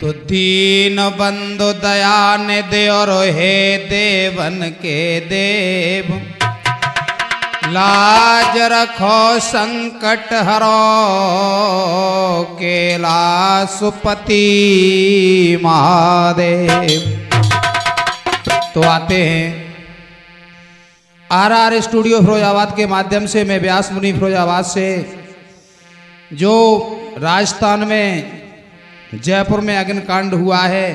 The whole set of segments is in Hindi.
तो दीन बंधु दया निधि और हे देवन के देव, लाज रखो संकट हरो कैलाशपति महादेव। तो आते हैं आरआर स्टूडियो फिरोजाबाद के माध्यम से, मैं व्यास मुनि फिरोजाबाद से, जो राजस्थान में जयपुर में अग्निकांड हुआ है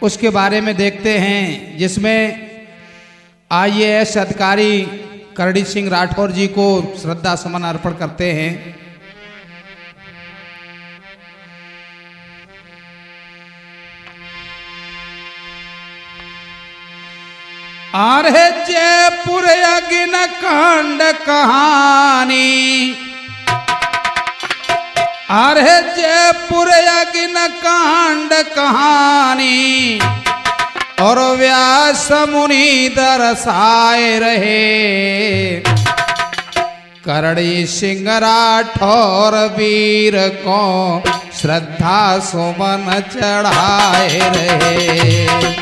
उसके बारे में देखते हैं, जिसमें आईएएस अधिकारी करणी सिंह राठौर जी को श्रद्धा सुमन अर्पण करते हैं। आरे जयपुर अग्निकांड कहानी, अरे जयपुर अग्निकांड कहानी और व्यास मुनि दर्शाए रहे। करणी सिंह राठौर वीर को श्रद्धा सुमन चढ़ाए रहे।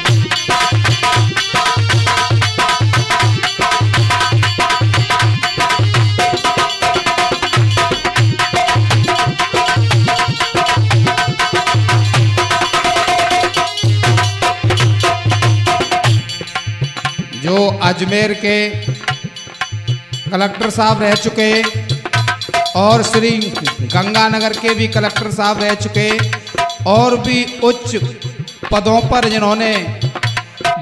जो अजमेर के कलेक्टर साहब रह चुके और श्री गंगानगर के भी कलेक्टर साहब रह चुके और भी उच्च पदों पर जिन्होंने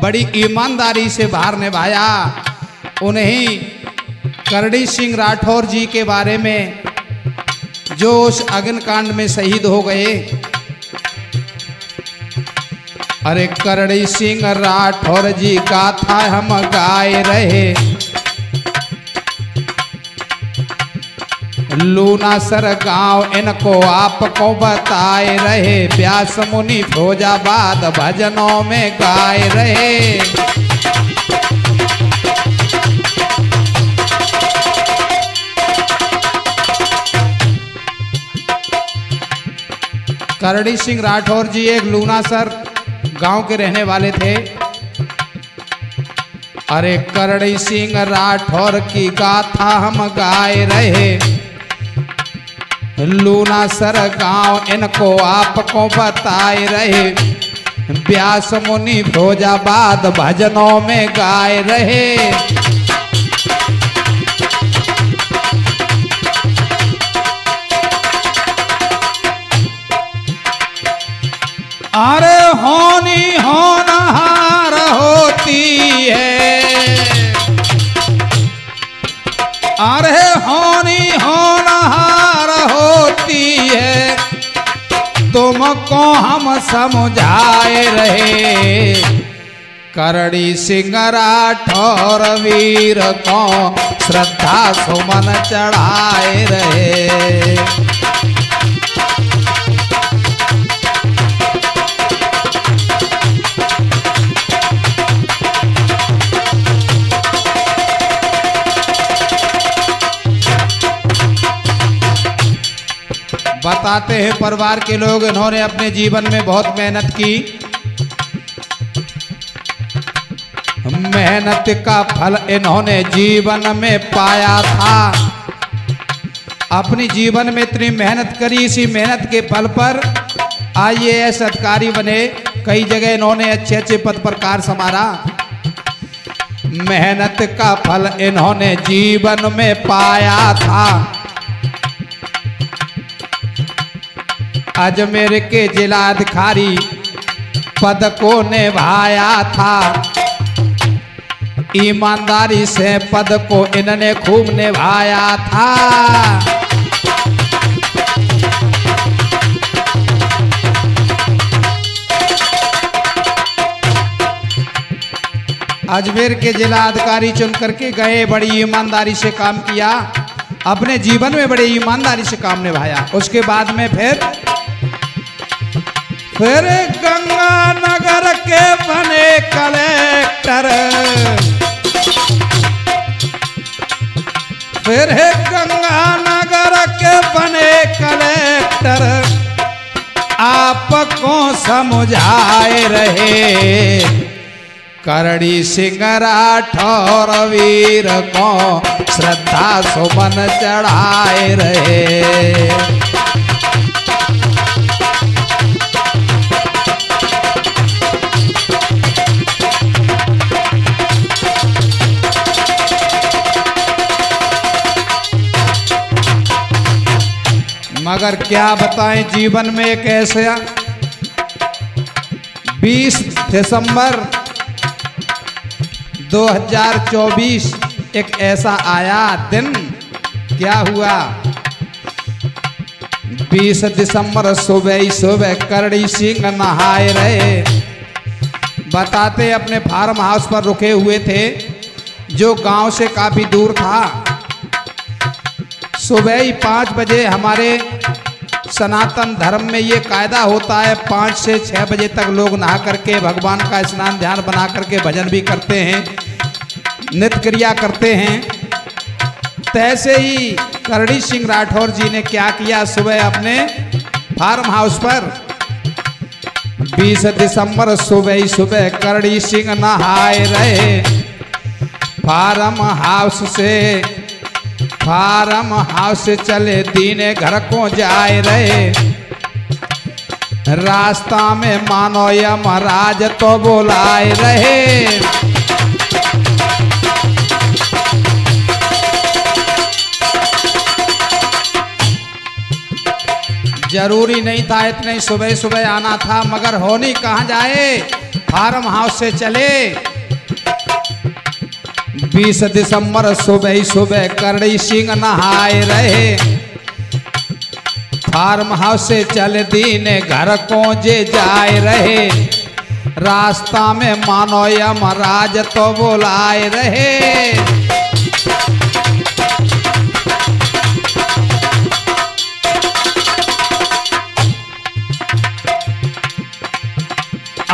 बड़ी ईमानदारी से भार निभाया, उन्हीं करणी सिंह राठौर जी के बारे में जो उस अग्निकांड में शहीद हो गए। अरे करणी सिंह राठौर जी गाथा हम गाए रहे, लूनासर गांव इनको आपको बताए रहे। व्यास मुनि फिरोजाबाद भजनों में गाए रहे। करणी सिंह राठौर जी एक लूनासर गांव के रहने वाले थे। अरे करणी सिंह राठौर की गाथा हम गाए रहे, लूनासर गांव इनको आपको बताए रहे। व्यास मुनि फिरोजाबाद भजनों में गाए रहे। अरे होनी होनहार होती है, अरे होनी होनहार होती है, तुमको हम समझाए रहे। करणी सिंह राठौर वीर को श्रद्धा सुमन चढ़ाए रहे। बताते हैं परिवार के लोग, इन्होंने अपने जीवन में बहुत मेहनत की। मेहनत का फल इन्होंने जीवन में पाया था। अपनी जीवन में इतनी मेहनत करी, इसी मेहनत के फल पर आईएएस अधिकारी बने। कई जगह इन्होंने अच्छे अच्छे पद पर कार्य संभाला। मेहनत का फल इन्होंने जीवन में पाया था। अजमेर के जिलाधिकारी पद को निभाया था। ईमानदारी से पद को इन्होंने खूब निभाया था। अजमेर के जिलाधिकारी चुन करके गए, बड़ी ईमानदारी से काम किया, अपने जीवन में बड़ी ईमानदारी से काम निभाया। उसके बाद में फिर गंगानगर के बने कलेक्टर, फिर गंगानगर के बने कलेक्टर। आपको समझाए रहे, करड़ी सिंह राठौर वीर को श्रद्धा सुमन चढ़ाए रहे। मगर क्या बताएं, जीवन में एक ऐसा 20 दिसंबर 2024 एक ऐसा आया दिन। क्या हुआ? 20 दिसंबर सुबह ही सुबह करड़ी सिंह नहाए रहे। बताते अपने फार्म हाउस पर रुके हुए थे जो गांव से काफी दूर था। सुबह ही 5 बजे हमारे सनातन धर्म में ये कायदा होता है 5 से 6 बजे तक लोग नहा करके भगवान का स्नान ध्यान बना करके भजन भी करते हैं, नित्य क्रिया करते हैं। तैसे ही करड़ी सिंह राठौर जी ने क्या किया, सुबह अपने फार्म हाउस पर 20 दिसंबर सुबह ही सुबह करड़ी सिंह नहाए रहे। फार्म हाउस से चले दीने घर को जाए रहे। रास्ता में मानो यमराज तो बुलाए रहे। जरूरी नहीं था इतने सुबह सुबह आना था, मगर होनी कहाँ जाए, फार्म हाउस से चले। 20 दिसंबर सुबह ही सुबह करड़ी सिंह नहाए रहे। फार्म हाउस से चल दीने घर को जे जाए रहे। रास्ता में मानो यमराज तो बुलाए रहे।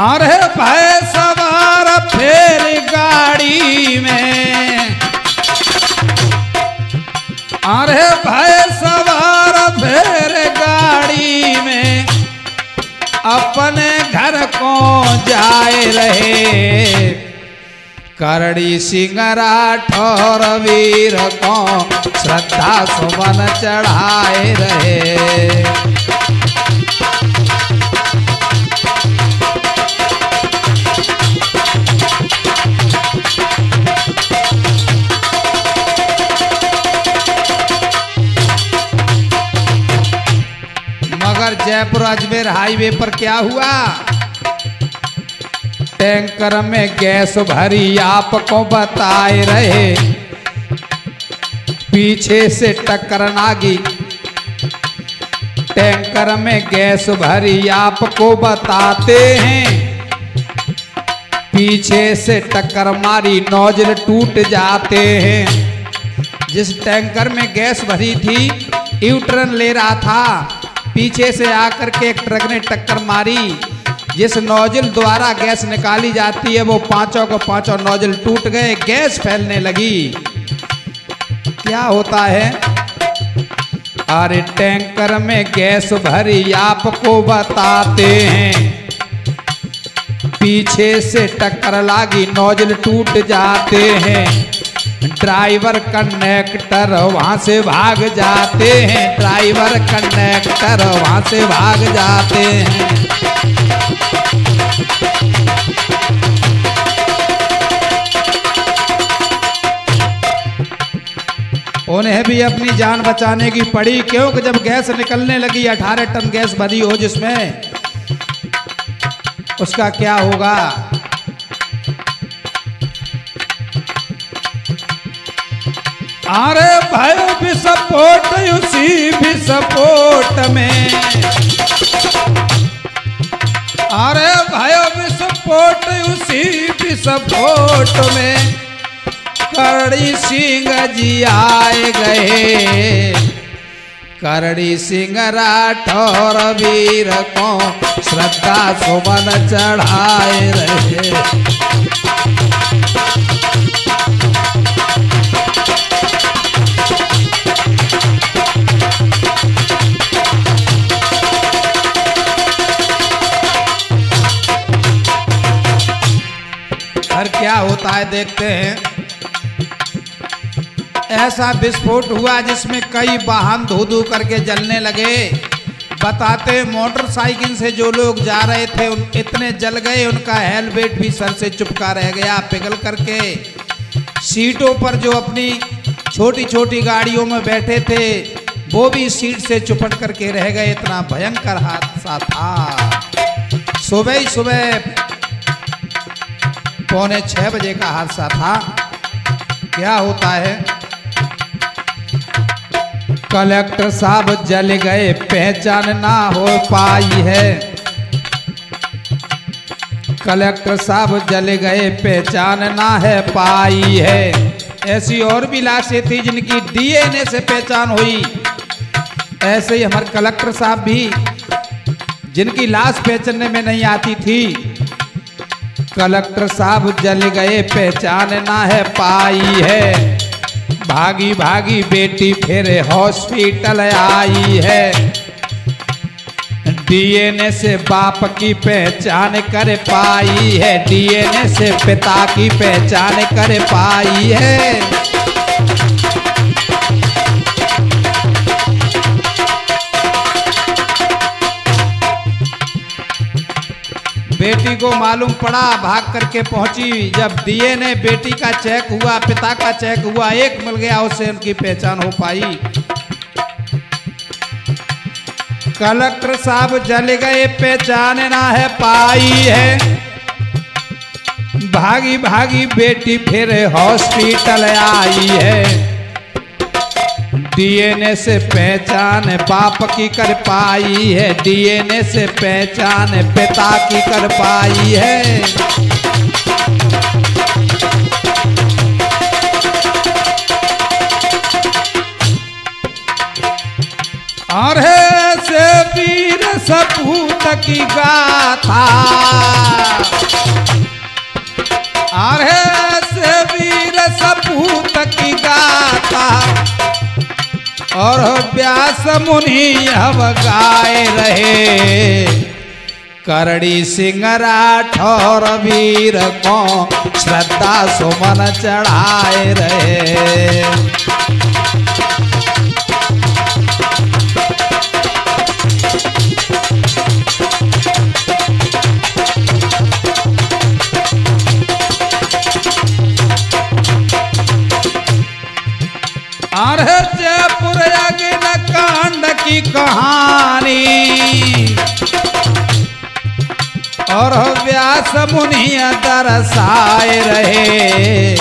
अरे भाई सवार फेर गाड़ी में, अरे भाई सवार फेर गाड़ी में, अपने घर को जाए रहे। करड़ी सिंह राठौर वीर को श्रद्धा सुमन चढ़ाए रहे। जयपुर अजमेर हाईवे पर क्या हुआ, टैंकर में गैस भरी आपको बताए रहे। पीछे से टक्कर नागी, टैंकर में गैस भरी आपको बताते हैं। पीछे से टक्कर मारी नोजल टूट जाते हैं। जिस टैंकर में गैस भरी थी यू टर्न ले रहा था, पीछे से आकर के एक ट्रक ने टक्कर मारी। जिस नोजल द्वारा गैस निकाली जाती है वो पांचों को पांचों नोजल टूट गए, गैस फैलने लगी। क्या होता है, अरे टैंकर में गैस भरी आपको बताते हैं। पीछे से टक्कर लागी नोजल टूट जाते हैं। ड्राइवर कंडक्टर वहां से भाग जाते हैं। ड्राइवर कंडक्टर वहां से भाग जाते हैं। उन्हें भी अपनी जान बचाने की पड़ी, क्योंकि जब गैस निकलने लगी 18 टन गैस भरी हो जिसमें, उसका क्या होगा। अरे भाई विस्फोट उसी विस्फोट में, अरे भाई विस्फोट उसी विस्फोट में करड़ी सिंह जी आए गए। करड़ी सिंह राठौर वीर को श्रद्धा सुमन चढ़ाए रहे। होता है देखते हैं। ऐसा विस्फोट हुआ जिसमें कई वाहन धू धू करके जलने लगे। बताते मोटरसाइकिल से जो लोग जा रहे थे इतने जल गए, उनका हेलमेट भी सर से चुपका रह गया पिघल करके। सीटों पर जो अपनी छोटी छोटी गाड़ियों में बैठे थे वो भी सीट से चिपट करके रह गए। इतना भयंकर हादसा था। सुबह ही सुबह 5:45 बजे का हादसा था। क्या होता है, कलेक्टर साहब जल गए, पहचान ना हो पाई है। कलेक्टर साहब जल गए, पहचान ना है पाई है। ऐसी और भी लाशें थी जिनकी डीएनए से पहचान हुई। ऐसे ही हमारे कलेक्टर साहब भी, जिनकी लाश पहचानने में नहीं आती थी। कलेक्टर साहब जल गए, पहचान ना है पाई है। भागी भागी बेटी फिर हॉस्पिटल आई है। डीएनए से बाप की पहचान कर पाई है, डीएनए से पिता की पहचान कर पाई है। बेटी को मालूम पड़ा, भाग करके पहुंची। जब डीएनए बेटी का चेक हुआ, पिता का चेक हुआ, एक मिल गया, उससे उनकी पहचान हो पाई। कलेक्टर साहब जल गए, पहचान ना है पाई है। भागी भागी बेटी फिर हॉस्पिटल आई है। डीएनए से पहचान बाप की कर पाई है, डीएनए से पहचान पिता की कर पाई है। और से वीर सपूत की गाथा, और से वीर सपूत की गाथा, और व्यास मुनि अब गाए रहे। करड़ी सिंह राठौर वीर को श्रद्धा सुमन चढ़ाए रहे। और जयपुर अग्निकांड की कहानी, और व्यास मुनि दर्शाए रहे।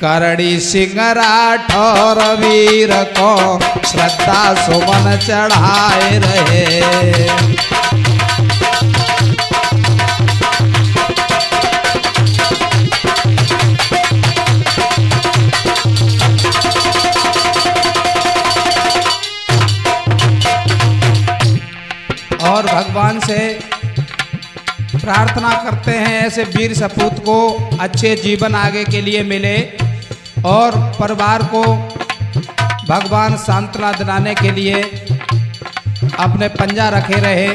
करड़ी सिंह राठौर वीर को श्रद्धा सुमन चढ़ाए रहे। और भगवान से प्रार्थना करते हैं ऐसे वीर सपूत को अच्छे जीवन आगे के लिए मिले, और परिवार को भगवान सांत्वना दिलाने के लिए अपने पंजा रखे रहे।